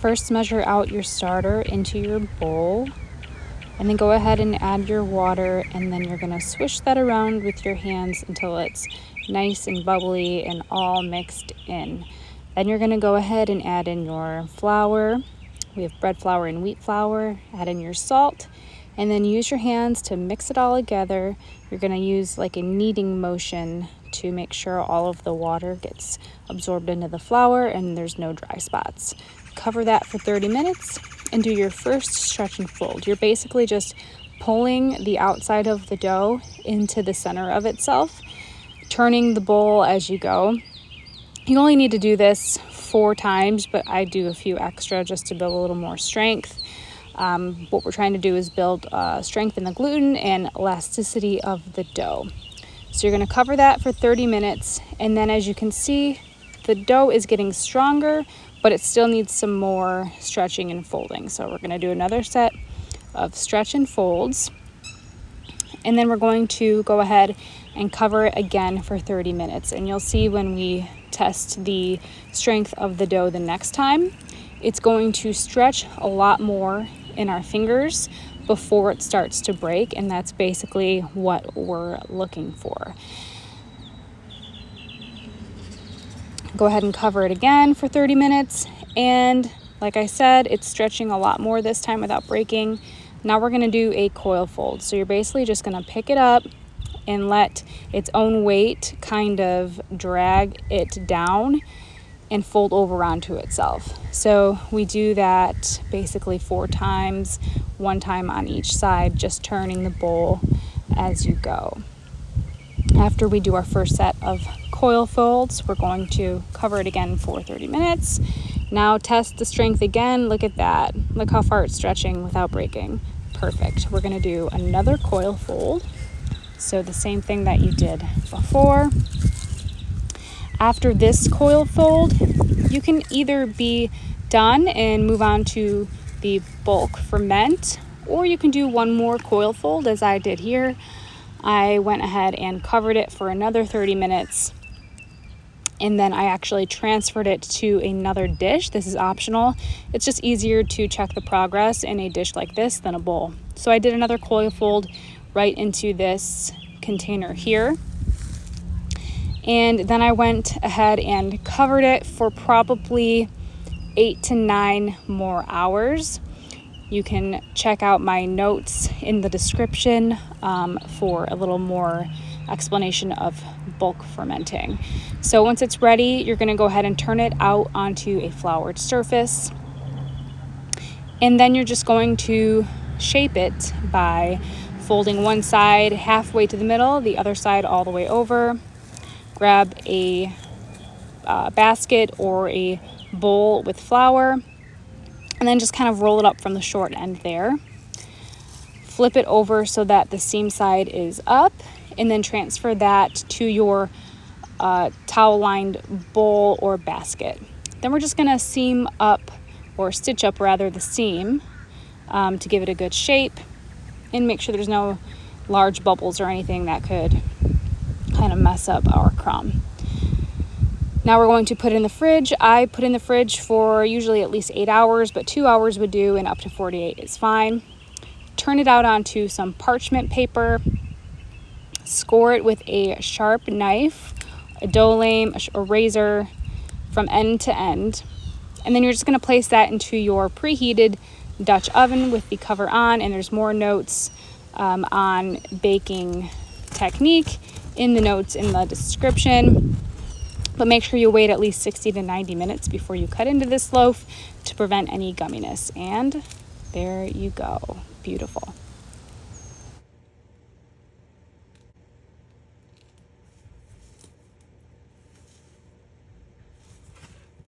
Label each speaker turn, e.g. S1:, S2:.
S1: First, measure out your starter into your bowl, and then go ahead and add your water, and then you're going to swish that around with your hands until it's nice and bubbly and all mixed in. Then you're going to go ahead and add in your flour. We have bread flour and wheat flour. Add in your salt, and then use your hands to mix it all together. You're going to use like a kneading motion to make sure all of the water gets absorbed into the flour and there's no dry spots. Cover that for 30 minutes and do your first stretch and fold. You're basically just pulling the outside of the dough into the center of itself, turning the bowl as you go. You only need to do this 4 times, but I do a few extra just to build a little more strength. What we're trying to do is build strength in the gluten and elasticity of the dough. So you're going to cover that for 30 minutes, and then as you can see, the dough is getting stronger, but it still needs some more stretching and folding. So we're going to do another set of stretch and folds, and then we're going to go ahead and cover it again for 30 minutes. And you'll see when we test the strength of the dough the next time, it's going to stretch a lot more in our fingers before it starts to break, and that's basically what we're looking for. Go ahead and cover it again for 30 minutes, and like I said, it's stretching a lot more this time without breaking. Now we're going to do a coil fold. So you're basically just going to pick it up and let its own weight kind of drag it down and fold over onto itself. So we do that basically 4 times, 1 time on each side, just turning the bowl as you go. After we do our first set of coil folds, we're going to cover it again for 30 minutes. Now test the strength again. Look at that. Look how far it's stretching without breaking. Perfect. We're going to do another coil fold. So the same thing that you did before. After this coil fold, you can either be done and move on to the bulk ferment, or you can do one more coil fold as I did here. I went ahead and covered it for another 30 minutes, and then I actually transferred it to another dish. This is optional. It's just easier to check the progress in a dish like this than a bowl. So I did another coil fold right into this container here. And then I went ahead and covered it for probably 8 to 9 more hours. You can check out my notes in the description for a little more explanation of bulk fermenting. So once it's ready, you're going to go ahead and turn it out onto a floured surface. And then you're just going to shape it by folding one side halfway to the middle, the other side all the way over. Grab a basket or a bowl with flour, and then just kind of roll it up from the short end there. Flip it over so that the seam side is up, and then transfer that to your towel-lined bowl or basket. Then we're just going to seam up, or stitch up rather, the seam to give it a good shape and make sure there's no large bubbles or anything that could kind of mess up our crumb. Now we're going to put it in the fridge. I put in the fridge for usually at least 8 hours, but 2 hours would do, and up to 48 is fine. Turn it out onto some parchment paper. Score it with a sharp knife, a dough lame, a razor, from end to end. And then you're just going to place that into your preheated Dutch oven with the cover on, and there's more notes on baking technique in the notes in the description. But make sure you wait at least 60 to 90 minutes before you cut into this loaf to prevent any gumminess. And there you go. Beautiful.